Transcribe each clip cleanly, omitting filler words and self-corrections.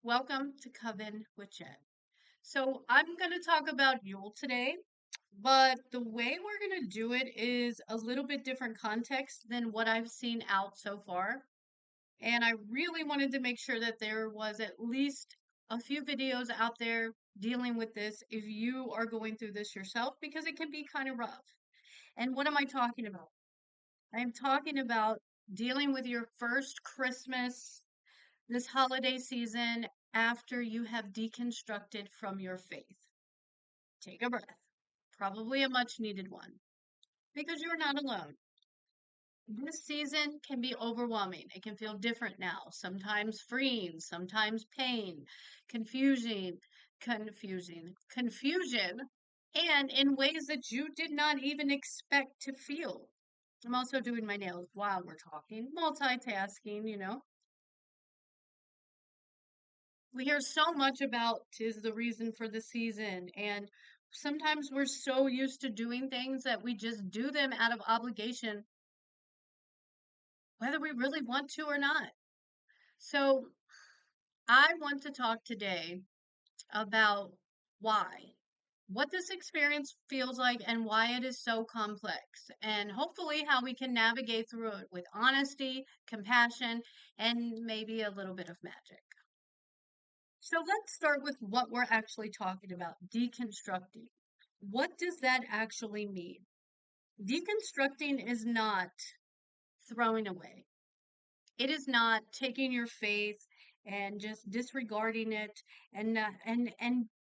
Welcome to Coven with Jen. So, I'm going to talk about Yule today, but the way we're going to do it is a little bit different context than what I've seen out so far. And I really wanted to make sure that there was at least a few videos out there dealing with this if you are going through this yourself, because it can be kind of rough. And what am I talking about? I'm talking about dealing with your first Christmas this holiday season after you have deconstructed from your faith. Take a breath. Probably a much needed one because you're not alone. This season can be overwhelming. It can feel different now. Sometimes freeing, sometimes pain, confusion, and in ways that you did not even expect to feel. I'm also doing my nails while we're talking, multitasking. We hear so much about tis the reason for the season, and sometimes we're so used to doing things that we just do them out of obligation, whether we really want to or not. So, I want to talk today about why, what this experience feels like, and why it is so complex, and hopefully how we can navigate through it with honesty, compassion, and maybe a little bit of magic. So let's start with what we're actually talking about, deconstructing. What does that actually mean? Deconstructing is not throwing away. It is not taking your faith and just disregarding it and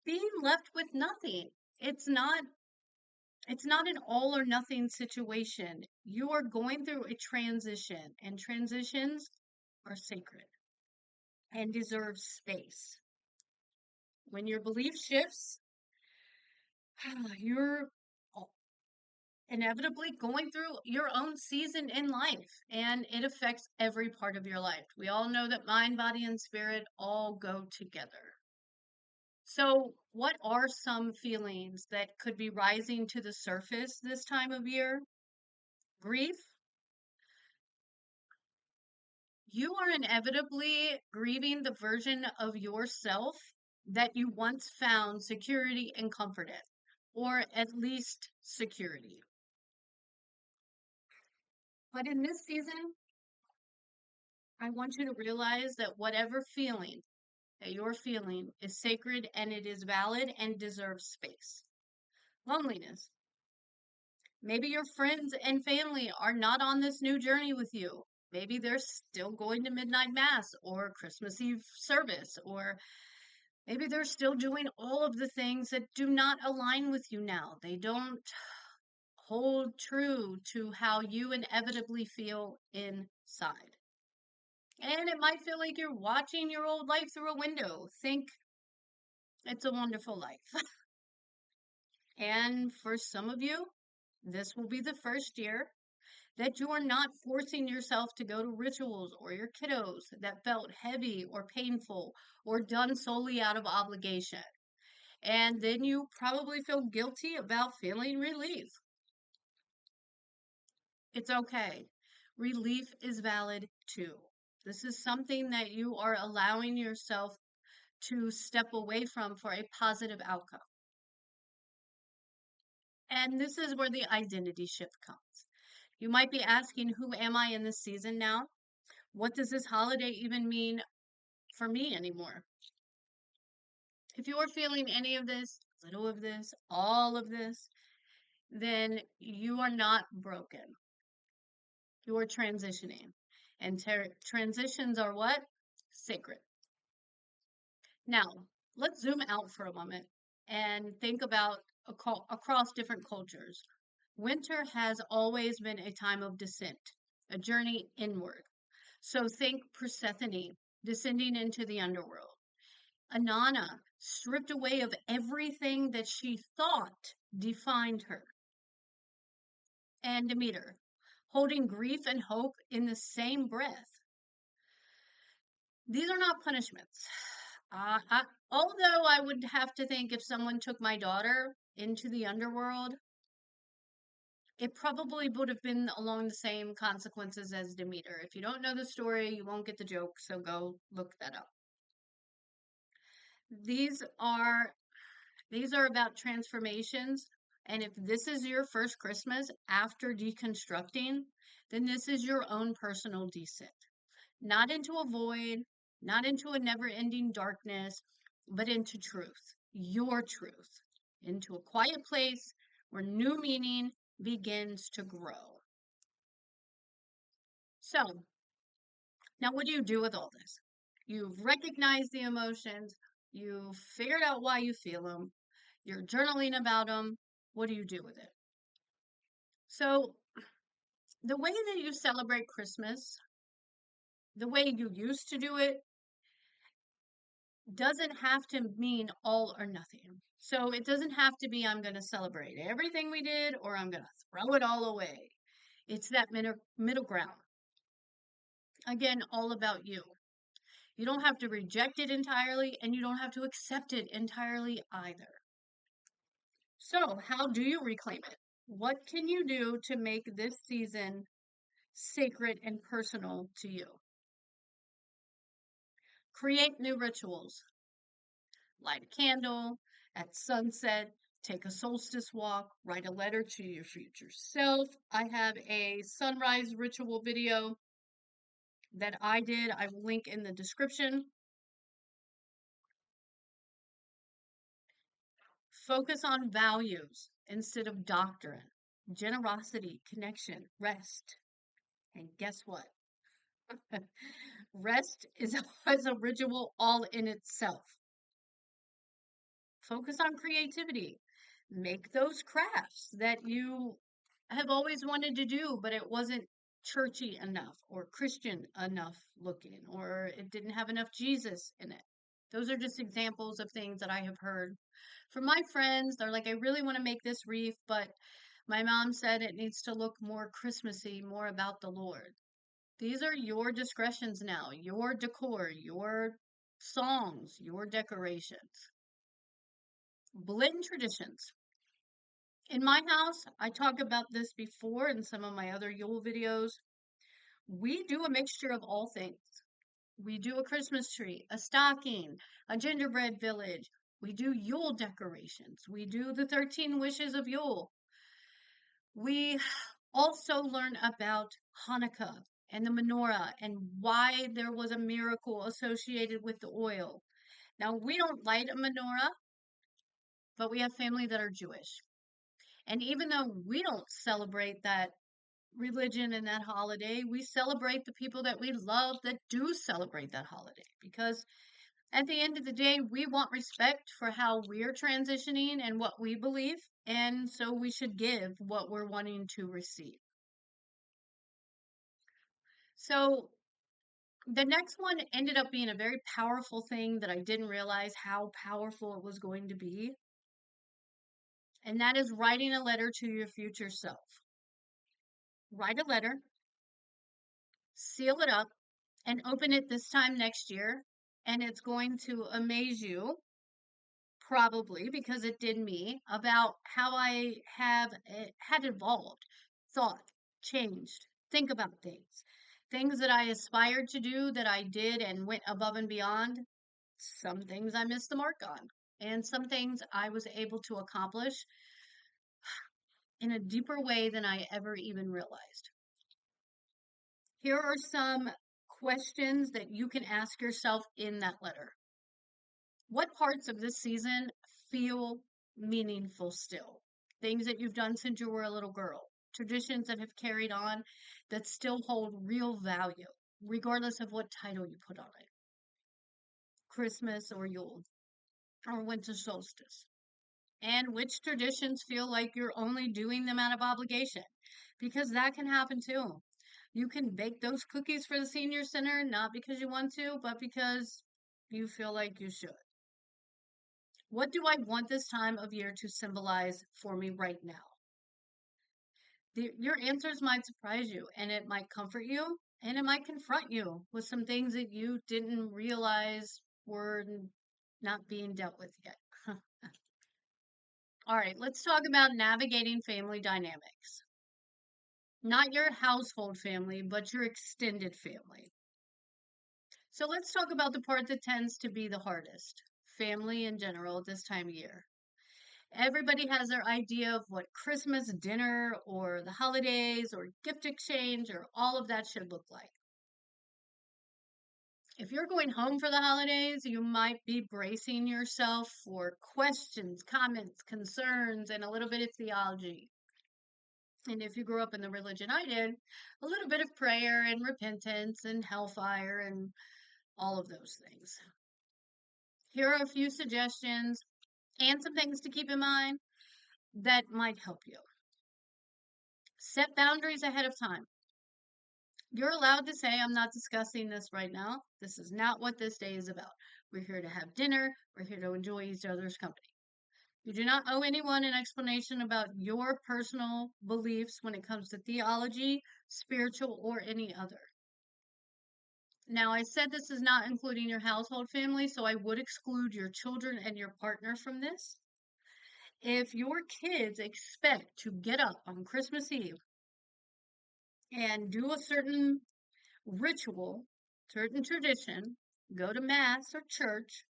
being left with nothing. It's not it's not an all or nothing situation. You are going through a transition, and transitions are sacred and deserve space. When your belief shifts, you're inevitably going through your own season in life, and it affects every part of your life. We all know that mind, body, and spirit all go together. So, what are some feelings that could be rising to the surface this time of year? Grief. You are inevitably grieving the version of yourself that you once found security and comfort in, or at least security. But in this season, I want you to realize that whatever feeling that you're feeling is sacred, and it is valid and deserves space. Loneliness. Maybe your friends and family are not on this new journey with you. Maybe they're still going to midnight mass or Christmas Eve service, or maybe they're still doing all of the things that do not align with you now. They don't hold true to how you inevitably feel inside. And it might feel like you're watching your old life through a window. Think it's a wonderful life. And for some of you, this will be the first year that you are not forcing yourself to go to rituals or your kiddos that felt heavy or painful or done solely out of obligation. And then you probably feel guilty about feeling relief. It's okay. Relief is valid too. This is something that you are allowing yourself to step away from for a positive outcome. And this is where the identity shift comes. You might be asking, who am I in this season now? What does this holiday even mean for me anymore? If you are feeling any of this, little of this, all of this, then you are not broken. You are transitioning. And transitions are what? Sacred. Now, let's zoom out for a moment and think about across different cultures. Winter has always been a time of descent, a journey inward. So think Persephone descending into the underworld. Anana stripped away of everything that she thought defined her. And Demeter holding grief and hope in the same breath. These are not punishments. Although I would have to think if someone took my daughter into the underworld, it probably would have been along the same consequences as Demeter. If you don't know the story, you won't get the joke, so go look that up. These are these are about transformations. And if this is your first Christmas after deconstructing, then this is your own personal descent. Not into a void, not into a never ending darkness, but into truth, your truth, into a quiet place where new meaning begins to grow. So, now what do you do with all this? You've recognized the emotions, you've figured out why you feel them, you're journaling about them. What do you do with it? So, the way that you celebrate Christmas, the way you used to do it, doesn't have to mean all or nothing. So it doesn't have to be I'm going to celebrate everything we did or I'm going to throw it all away. It's that middle ground. Again, all about you. You don't have to reject it entirely and you don't have to accept it entirely either. So, how do you reclaim it? What can you do to make this season sacred and personal to you? Create new rituals. Light a candle at sunset, take a solstice walk, write a letter to your future self. I have a sunrise ritual video that I did. I will link in the description. Focus on values instead of doctrine, generosity, connection, rest. And guess what? Rest is a ritual all in itself. Focus on creativity. Make those crafts that you have always wanted to do, but it wasn't churchy enough or Christian enough looking, or it didn't have enough Jesus in it. Those are just examples of things that I have heard from my friends. They're like, I really want to make this wreath, but my mom said it needs to look more Christmassy, more about the Lord. These are your discretions now, your decor, your songs, your decorations. Blend traditions. In my house, I talked about this before in some of my other Yule videos. We do a mixture of all things. We do a Christmas tree, a stocking, a gingerbread village. We do Yule decorations. We do the 13 wishes of Yule. We also learn about Hanukkah and the menorah and why there was a miracle associated with the oil. Now, we don't light a menorah, but we have family that are Jewish. And even though we don't celebrate that religion and that holiday, we celebrate the people that we love that do celebrate that holiday. Because at the end of the day, we want respect for how we're transitioning and what we believe. And so we should give what we're wanting to receive. So the next one ended up being a very powerful thing that I didn't realize how powerful it was going to be. And that is writing a letter to your future self. Write a letter, seal it up, and open it this time next year. And it's going to amaze you, probably because it did me, about how I have had evolved, thought, changed, think about things. Things that I aspired to do that I did and went above and beyond. Some things I missed the mark on. And some things I was able to accomplish in a deeper way than I ever even realized. Here are some questions that you can ask yourself in that letter. What parts of this season feel meaningful still? Things that you've done since you were a little girl, traditions that have carried on that still hold real value, regardless of what title you put on it. Christmas or Yule or winter solstice. And which traditions feel like you're only doing them out of obligation? Because that can happen too. You can bake those cookies for the senior center, not because you want to, but because you feel like you should. What do I want this time of year to symbolize for me right now? Your answers might surprise you, and it might comfort you, and it might confront you with some things that you didn't realize were not being dealt with yet. All right, let's talk about navigating family dynamics. Not your household family, but your extended family. So let's talk about the part that tends to be the hardest, family in general at this time of year. Everybody has their idea of what Christmas dinner or the holidays or gift exchange or all of that should look like. If you're going home for the holidays, you might be bracing yourself for questions, comments, concerns, and a little bit of theology. And if you grew up in the religion I did, a little bit of prayer and repentance and hellfire and all of those things. Here are a few suggestions and some things to keep in mind that might help you. Set boundaries ahead of time. You're allowed to say, I'm not discussing this right now. This is not what this day is about. We're here to have dinner. We're here to enjoy each other's company. You do not owe anyone an explanation about your personal beliefs when it comes to theology, spiritual, or any other. Now, I said this is not including your household family, so I would exclude your children and your partner from this. If your kids expect to get up on Christmas Eve and do a certain ritual, certain tradition, go to mass or church,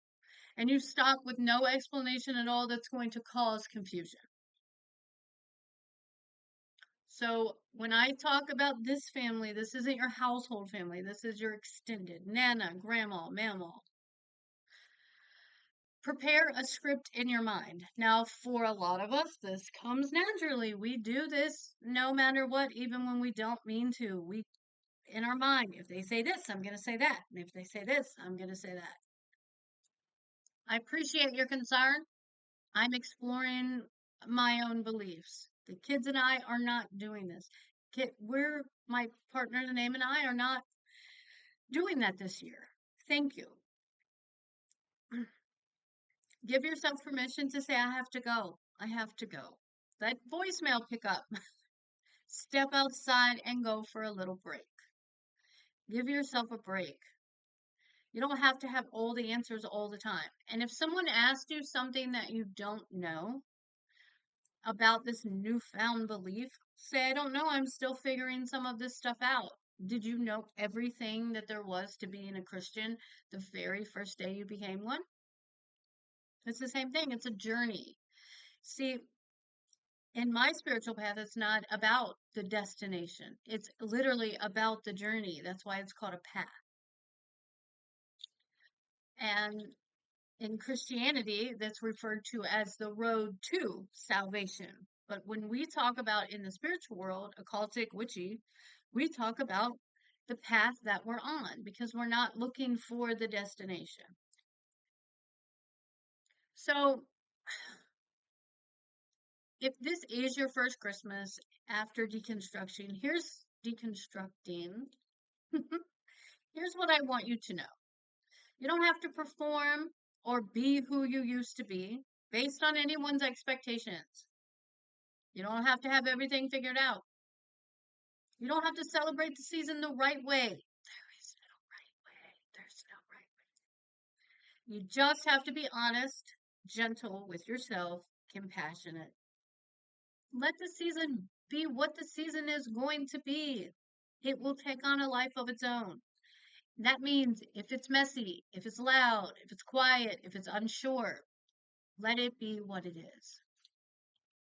and you stop with no explanation at all, that's going to cause confusion. So when I talk about this family, this isn't your household family. This is your extended nana, grandma, mama. Prepare a script in your mind. Now, for a lot of us, this comes naturally. We do this no matter what, even when we don't mean to. We, in our mind, if they say this, I'm going to say that. And if they say this, I'm going to say that. I appreciate your concern. I'm exploring my own beliefs. The kids and I are not doing this. My partner's name and I are not doing that this year. Thank you. Give yourself permission to say, I have to go. I have to go. Let voicemail pick up. Step outside and go for a little break. Give yourself a break. You don't have to have all the answers all the time. And if someone asks you something that you don't know about this newfound belief, say, I don't know. I'm still figuring some of this stuff out. Did you know everything that there was to being a Christian the very first day you became one? It's the same thing. It's a journey. See, in my spiritual path, it's not about the destination. It's literally about the journey. That's why it's called a path. And in Christianity, that's referred to as the road to salvation. But when we talk about in the spiritual world, occultic, witchy, we talk about the path that we're on because we're not looking for the destination. So if this is your first Christmas after deconstruction, here's deconstructing. Here's what I want you to know. You don't have to perform or be who you used to be based on anyone's expectations. You don't have to have everything figured out. You don't have to celebrate the season the right way. There is no right way. There's no right way. You just have to be honest, gentle with yourself, compassionate. Let the season be what the season is going to be. It will take on a life of its own. That means if it's messy, if it's loud, if it's quiet, if it's unsure, let it be what it is.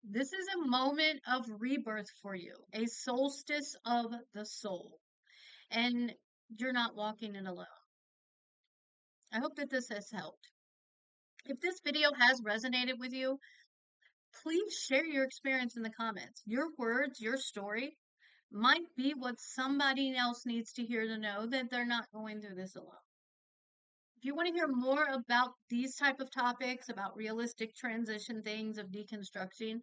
This is a moment of rebirth for you, a solstice of the soul, and you're not walking it alone. I hope that this has helped. If this video has resonated with you, please share your experience in the comments. Your words, your story might be what somebody else needs to hear to know that they're not going through this alone. If you want to hear more about these type of topics, about realistic transition things of deconstructing,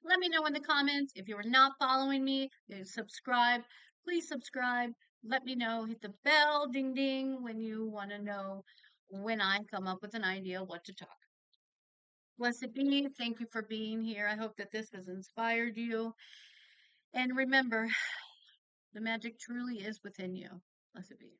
let me know in the comments. If you are not following me, subscribe. Please subscribe. Let me know. Hit the bell, ding ding, when you want to know when I come up with an idea what to talk. Blessed be. Thank you for being here. I hope that this has inspired you. And remember, the magic truly is within you. Blessed be.